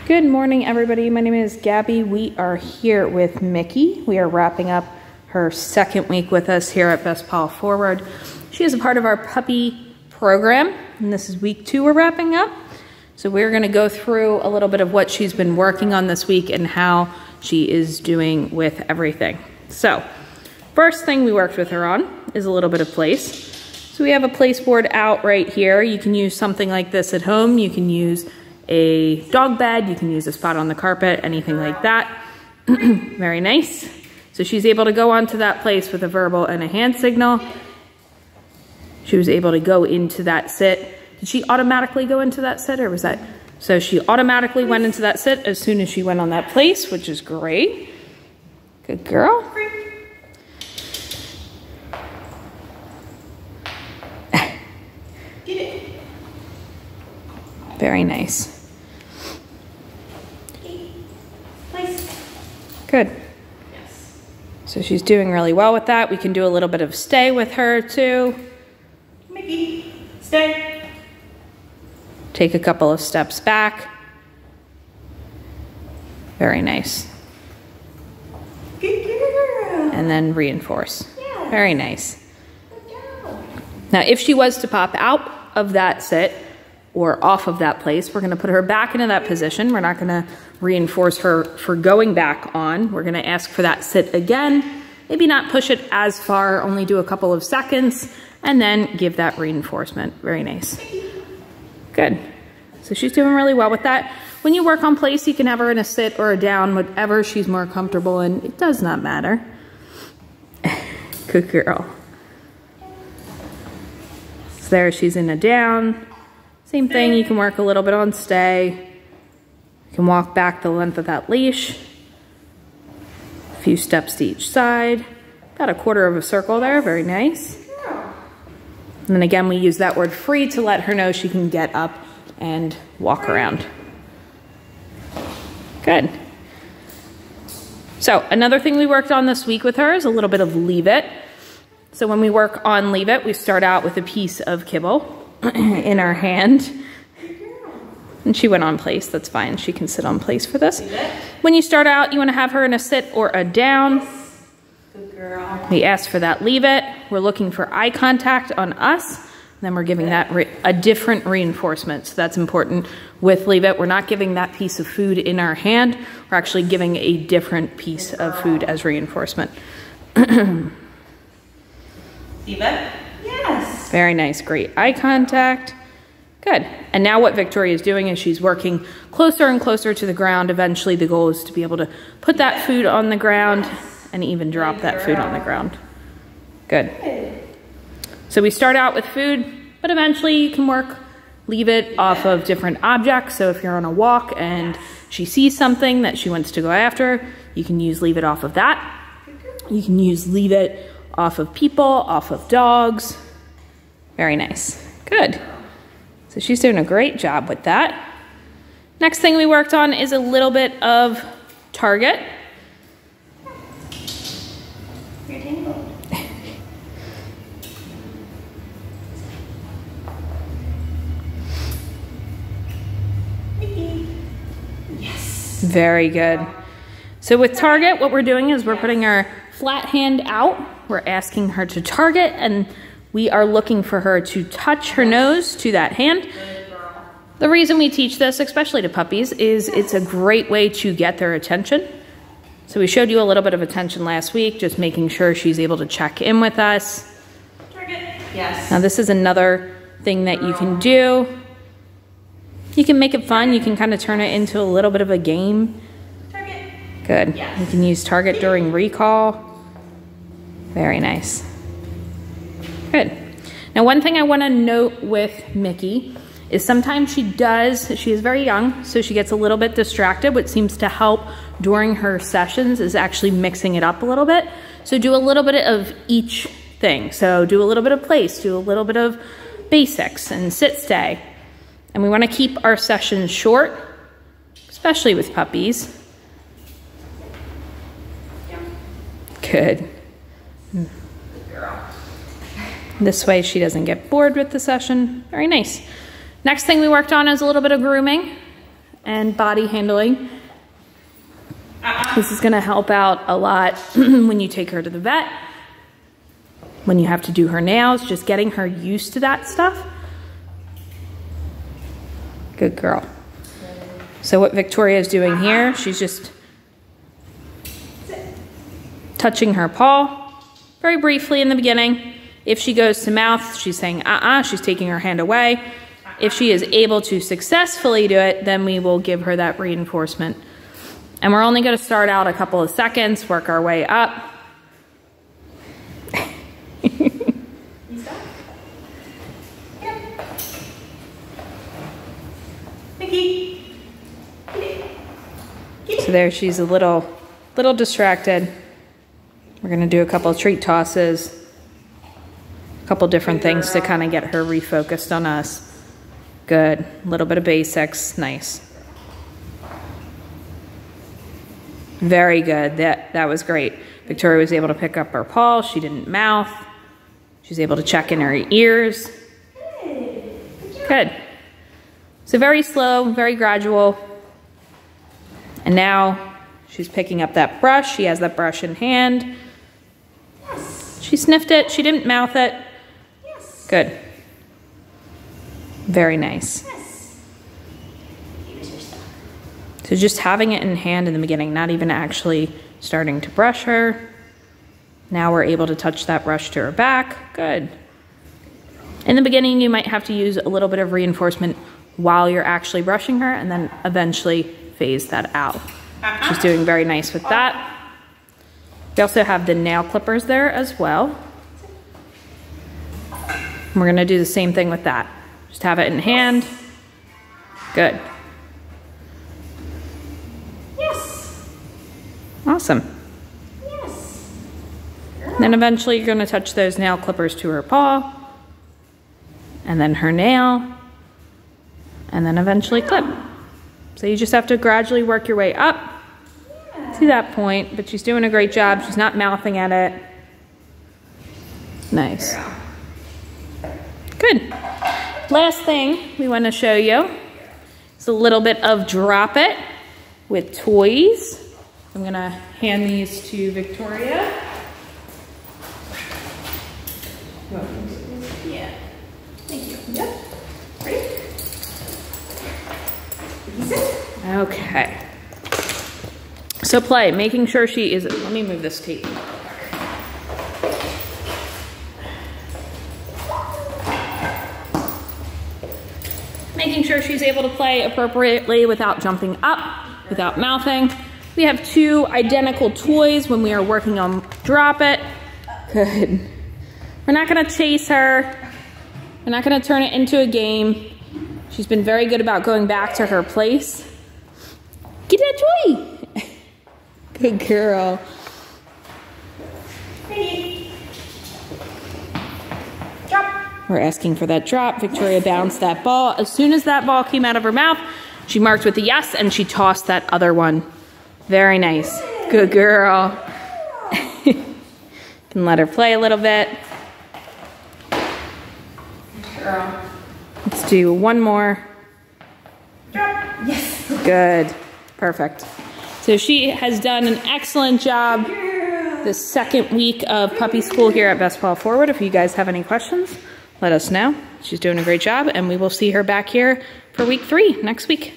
Good morning, everybody. My name is Gabby. We are here with Micky. We are wrapping up her second week with us here at Best Paw Forward. She is a part of our puppy program, and this is week 2 we're wrapping up. So we're going to go through a little bit of what she's been working on this week and how she is doing with everything. So first thing we worked with her on is a little bit of place. So we have a place board out right here. You can use something like this at home. You can use a dog bed, you can use a spot on the carpet, anything like that. Very nice. So she's able to go onto that place with a verbal and a hand signal. She was able to go into that sit. Did she automatically go into that sit, or was that? So she automatically went into that sit as soon as she went on that place, which is great. Good girl. Very nice. Good. Yes. So she's doing really well with that. We can do a little bit of stay with her too. Micky, stay. Take a couple of steps back. Very nice. Good girl. And then reinforce. Yeah. Very nice. Good girl. Now, if she was to pop out of that sit or off of that place, we're gonna put her back into that position. We're not gonna reinforce her for going back on. We're gonna ask for that sit again. Maybe not push it as far, only do a couple of seconds, and then give that reinforcement. Very nice. Good. So she's doing really well with that. When you work on place, you can have her in a sit or a down, whatever she's more comfortable in. It does not matter. Good girl. So there she's in a down. Same thing, you can work a little bit on stay. You can walk back the length of that leash. A few steps to each side. About a quarter of a circle there, very nice. And then again, we use that word free to let her know she can get up and walk around. Good. So another thing we worked on this week with her is a little bit of leave it. So when we work on leave it, we start out with a piece of kibble in our hand. And she went on place, that's fine. She can sit on place for this. When you start out, you wanna have her in a sit or a down. Good girl. We ask for that leave it. We're looking for eye contact on us. Then we're giving that a different reinforcement. So that's important with leave it. We're not giving that piece of food in our hand. We're actually giving a different piece of food as reinforcement. Leave it? Yes. Very nice, great eye contact. Good. And now what Victoria is doing is she's working closer and closer to the ground. Eventually the goal is to be able to put that food on the ground and even drop that food on the ground. Good. So we start out with food, but eventually you can work, leave it off of different objects. So if you're on a walk and she sees something that she wants to go after, you can use leave it off of that. You can use leave it off of people, off of dogs. Very nice. Good. So she's doing a great job with that. Next thing we worked on is a little bit of target. You're tangled. Micky. Yes. Very good. So with target, what we're doing is we're putting our flat hand out. We're asking her to target, and we are looking for her to touch her nose to that hand. The reason we teach this, especially to puppies, is it's a great way to get their attention. So we showed you a little bit of attention last week, just making sure she's able to check in with us. Target. Yes. Now this is another thing that you can do. You can make it fun. You can kind of turn it into a little bit of a game. Target. Good. Yes. You can use target during recall. Very nice. Good. Now one thing I want to note with Micky is sometimes she is very young, so she gets a little bit distracted. What seems to help during her sessions is actually mixing it up a little bit. So do a little bit of each thing. So do a little bit of place, do a little bit of basics and sit stay. And we want to keep our sessions short, especially with puppies. Good. This way she doesn't get bored with the session. Very nice. Next thing we worked on is a little bit of grooming. and body handling. This is gonna help out a lot when you take her to the vet, when you have to do her nails, just getting her used to that stuff. Good girl. So what Victoria is doing here, she's just touching her paw very briefly in the beginning. If she goes to mouth, she's saying she's taking her hand away. If she is able to successfully do it, then we will give her that reinforcement. And we're only going to start out a couple of seconds, work our way up. You stop? Yep. Micky. So there, she's a little distracted. We're going to do a couple of treat tosses, a couple different things to kind of get her refocused on us. Good. A little bit of basics. Nice. Very good. That was great. Victoria was able to pick up her paw. She didn't mouth. She was able to check in her ears. Good. So very slow, very gradual. And now she's picking up that brush. She has that brush in hand. Yes. She sniffed it. She didn't mouth it. Yes. Good. Very nice. Yes. Here's your stuff. So just having it in hand in the beginning, not even actually starting to brush her. Now we're able to touch that brush to her back. Good. In the beginning, you might have to use a little bit of reinforcement while you're actually brushing her, and then eventually phase that out. She's doing very nice with that. We also have the nail clippers there as well. We're gonna do the same thing with that. Just have it in hand. Good. Yes. Awesome. Yes. And then eventually you're gonna touch those nail clippers to her paw, and then her nail, and then eventually clip. So you just have to gradually work your way up to that point, but she's doing a great job. She's not mouthing at it. Nice. Good. Last thing we want to show you is a little bit of drop it with toys. I'm going to hand these to Victoria. Yeah. Thank you. Yep. Ready? Okay. So play, making sure she is, let me move this tape. Making sure she's able to play appropriately without jumping up, without mouthing. We have two identical toys when we are working on drop it. Good. We're not gonna chase her. We're not gonna turn it into a game. She's been very good about going back to her place. Get that toy. Good girl. Ready. Drop. We're asking for that drop. Victoria bounced that ball. As soon as that ball came out of her mouth, she marked with a yes and she tossed that other one. Very nice. Good girl. Can let her play a little bit. Good girl. Let's do one more. Drop. Yes. Good. Perfect. So she has done an excellent job the second week of puppy school here at Best Paw Forward. If you guys have any questions, let us know. She's doing a great job, and we will see her back here for week 3 next week.